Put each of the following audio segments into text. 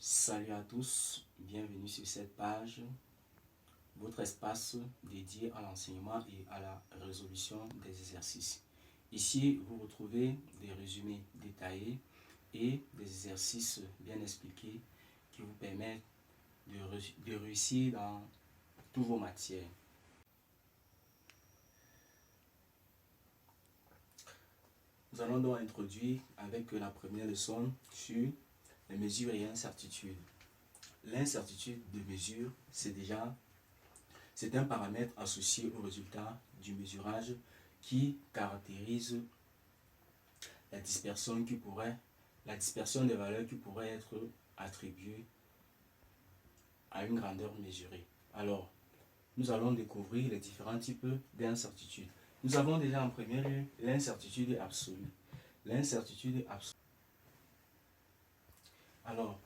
Salut à tous, bienvenue sur cette page, votre espace dédié à l'enseignement et à la résolution des exercices. Ici, vous retrouvez des résumés détaillés et des exercices bien expliqués qui vous permettent de réussir dans toutes vos matières. Nous allons donc introduire avec la première leçon sur les mesures et incertitudes. L'incertitude de mesure, c'est un paramètre associé au résultat du mesurage qui caractérise la dispersion des valeurs qui pourraient être attribuées à une grandeur mesurée. Alors, nous allons découvrir les différents types d'incertitudes. Nous avons déjà en premier lieu l'incertitude absolue. L'incertitude absolue. Alors,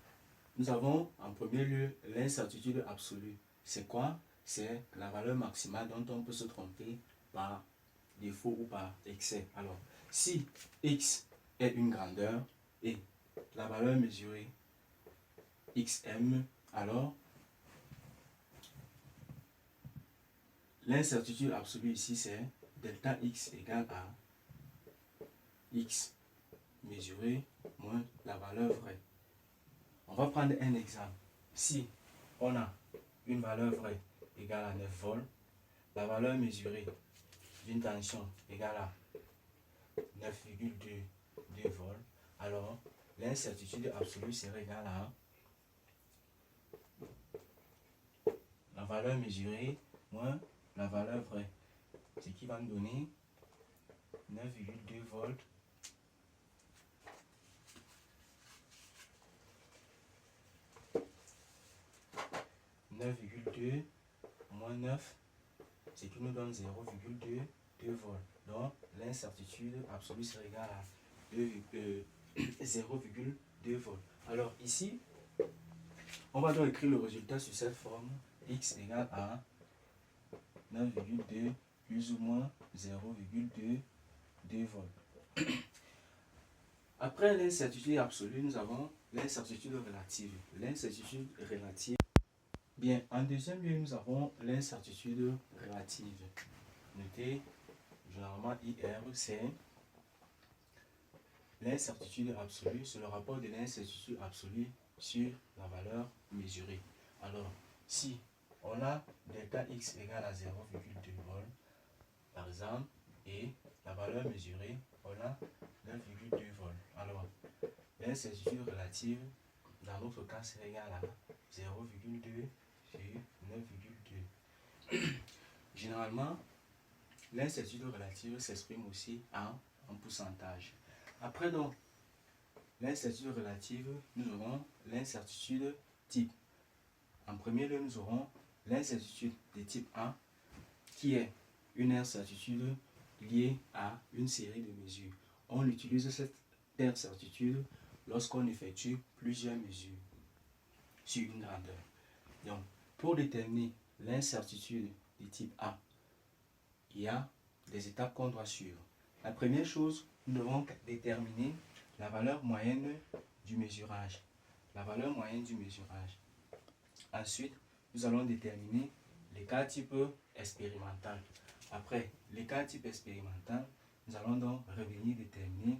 nous avons en premier lieu l'incertitude absolue. C'est quoi? C'est la valeur maximale dont on peut se tromper par défaut ou par excès. Alors, si x est une grandeur et la valeur mesurée xm, alors l'incertitude absolue ici c'est delta x égale à x mesuré moins la valeur vraie. On va prendre un exemple. Si on a une valeur vraie égale à 9 volts, la valeur mesurée d'une tension égale à 9,2 volts, alors l'incertitude absolue serait égale à la valeur mesurée moins la valeur vraie, ce qui va nous donner 9,2 volts moins 9, ce qui nous donne 0,2 volts. Donc l'incertitude absolue serait égale à 0,2 volts. Alors ici, on va donc écrire le résultat sur cette forme. X égale à 9,2 plus ou moins 0,2 volts. Après l'incertitude absolue, nous avons l'incertitude relative. L'incertitude relative. Bien, en deuxième lieu, nous avons l'incertitude relative. Notez, généralement IR, c'est l'incertitude absolue, c'est le rapport de l'incertitude absolue sur la valeur mesurée. Alors, si on a delta x égale à 0,2 volts, par exemple, et la valeur mesurée, on a 9,2 volts. Alors, l'incertitude relative, dans notre cas, c'est égal à 0,2 sur 9,2. Généralement, l'incertitude relative s'exprime aussi en pourcentage. Après donc l'incertitude relative, nous aurons l'incertitude type. En premier lieu, nous aurons l'incertitude de type A, qui est une incertitude liée à une série de mesures. On utilise cette incertitude lorsqu'on effectue plusieurs mesures sur une grandeur. Donc, pour déterminer l'incertitude de type A, il y a des étapes qu'on doit suivre. La première chose, nous devons déterminer la valeur moyenne du mesurage. La valeur moyenne du mesurage. Ensuite, nous allons déterminer les cas type expérimental. Après les cas type expérimental, nous allons donc revenir déterminer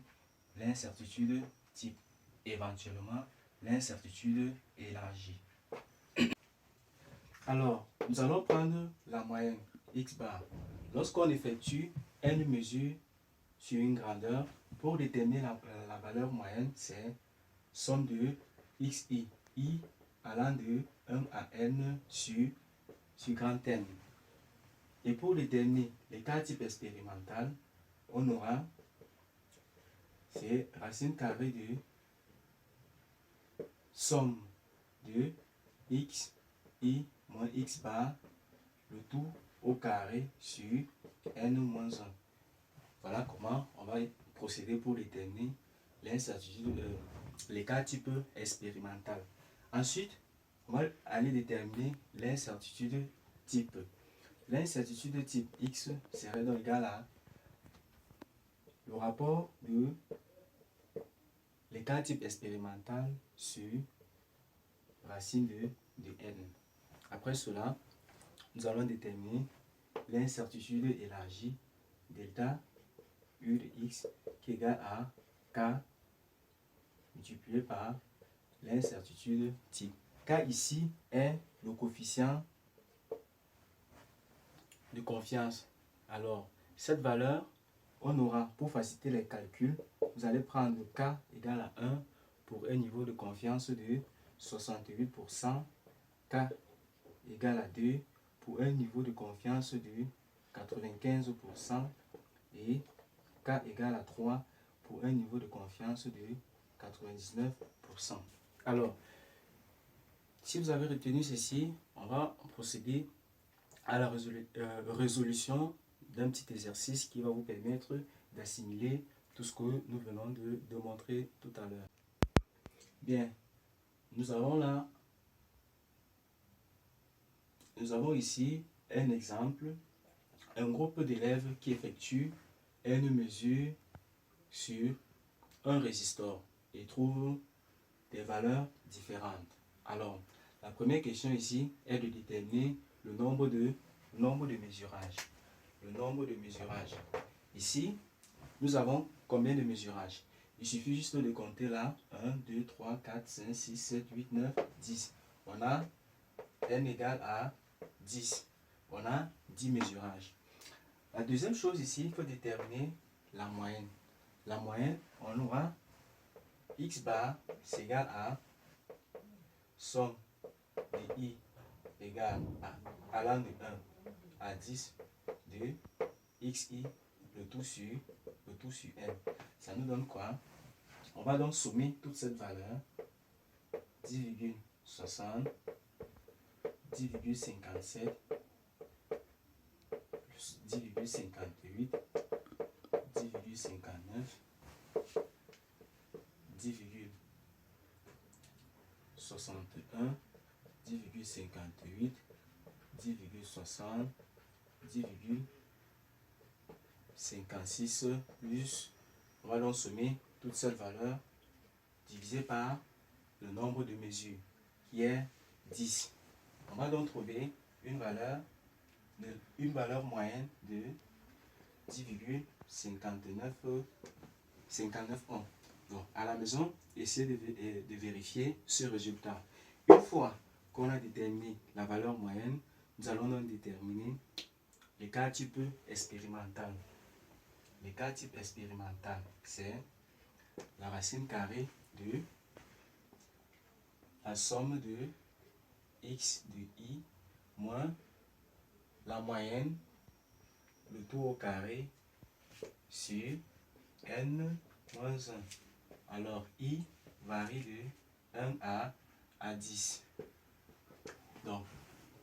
l'incertitude type, éventuellement l'incertitude élargie. Alors, nous allons prendre la moyenne x bar. Lorsqu'on effectue une mesure sur une grandeur, pour déterminer la valeur moyenne, c'est somme de xi, i allant de 1 à n sur grand N. Et pour déterminer les cas type expérimental, on aura c'est racine carrée de somme de x, i moins x bar, le tout au carré sur n-1. Voilà comment on va procéder pour déterminer l'incertitude, les cas type expérimental. Ensuite, on va aller déterminer l'incertitude type. L'incertitude type X serait donc égal à le rapport de les cas type expérimental sur racine de n. Après cela, nous allons déterminer l'incertitude élargie delta U de x qui est égal à k multiplié par l'incertitude type. K ici est le coefficient de confiance. Alors, cette valeur, on aura, pour faciliter les calculs, vous allez prendre k égale à 1 pour un niveau de confiance de 68%, k égale à 2 pour un niveau de confiance de 95% et k égale à 3 pour un niveau de confiance de 99%. Alors, si vous avez retenu ceci, on va procéder à la résolution d'un petit exercice qui va vous permettre d'assimiler tout ce que nous venons de démontrer tout à l'heure. Bien, nous avons ici un exemple, un groupe d'élèves qui effectue une mesure sur un résistor et trouve des valeurs différentes. Alors, la première question ici est de déterminer le nombre de mesurages. Le nombre de mesurages. Ici, nous avons combien de mesurages? Il suffit juste de compter là. 1, 2, 3, 4, 5, 6, 7, 8, 9, 10. On a n égale à 10. On a 10 mesurages. La deuxième chose ici, il faut déterminer la moyenne. La moyenne, on aura x bar, c'est égal à somme de i égale à allant de 1 à 10 de xi, le tout sur n. Ça nous donne quoi? On va donc sommer toute cette valeur. 10,60, 10,57, 10,58, 10,59, 10,61, 10,58, 10,60, 10,56 plus, on va donc sommer toute cette valeur divisé par le nombre de mesures qui est 10. On va donc trouver une valeur moyenne de 10,59 ohms. Donc, à la maison, essayez de vérifier ce résultat. Une fois qu'on a déterminé la valeur moyenne, nous allons donc déterminer les cas type expérimental. Les cas type expérimental, c'est la racine carrée de la somme de x de i moins la moyenne, le tout au carré sur n moins 1. Alors, i varie de 1 à 10. Donc,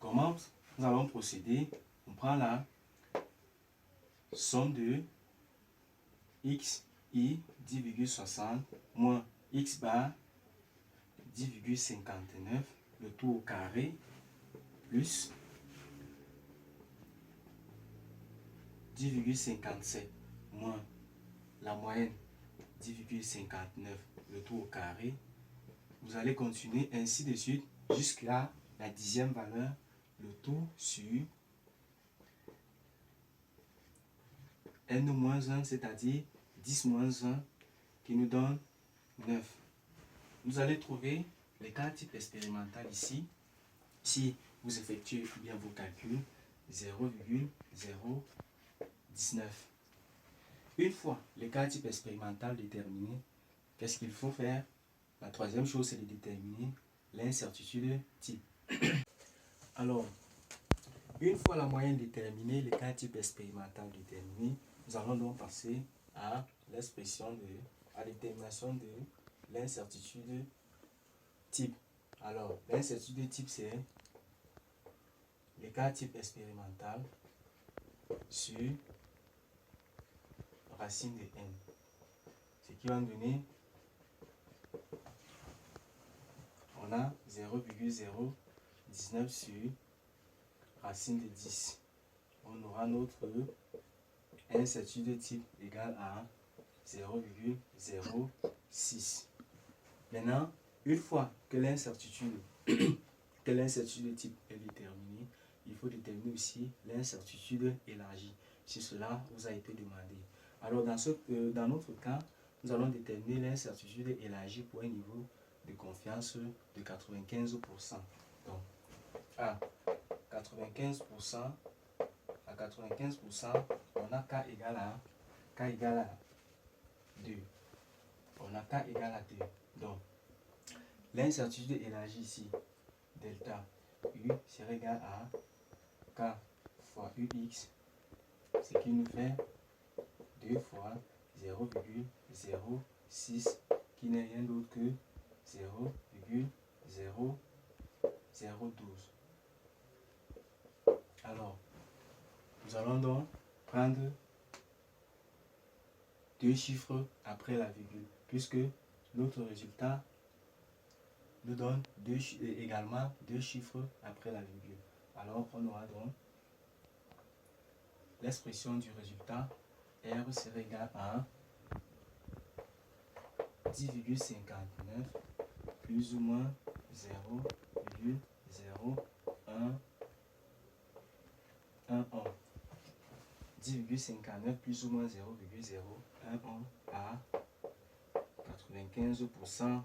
comment nous allons procéder? On prend la somme de x, i, 10,60 moins x bar, 10,59, le tout au carré, plus 10,57 moins la moyenne, 10,59, le tout au carré. Vous allez continuer ainsi de suite jusqu'à la 10e valeur, le tout sur n-1, c'est-à-dire 10-1, qui nous donne 9. Vous allez trouver les cas type expérimental ici. Si vous effectuez bien vos calculs, 0,019. Une fois les cas type expérimental déterminés, qu'est-ce qu'il faut faire? La troisième chose, c'est de déterminer l'incertitude type. Alors, une fois la moyenne déterminée, les cas type expérimental déterminés, nous allons donc passer à l'expression à la détermination de l'incertitude type. Alors, l'incertitude type, c'est les cas type expérimental sur racine de n. Ce qui va nous donner, on a 0,019 sur racine de 10. On aura notre incertitude type égale à 0,06. Maintenant, une fois que l'incertitude que l'incertitude de type est déterminée, il faut déterminer aussi l'incertitude élargie. Si cela vous a été demandé. Alors dans notre cas, nous allons déterminer l'incertitude élargie pour un niveau de confiance de 95%. Donc, à 95%, on a K égale à 2. On a K égale à 2. Donc, l'incertitude élargie ici, delta U serait égal à K fois UX, ce qui nous fait 2 fois 0,06 qui n'est rien d'autre que 0,0012. Alors, nous allons donc prendre deux chiffres après la virgule, puisque notre résultat nous donne également deux chiffres après la virgule. Alors, on aura donc l'expression du résultat R serait égal à 10,59 plus ou moins 0,0111. 10,59 plus ou moins 0,011 à 95%.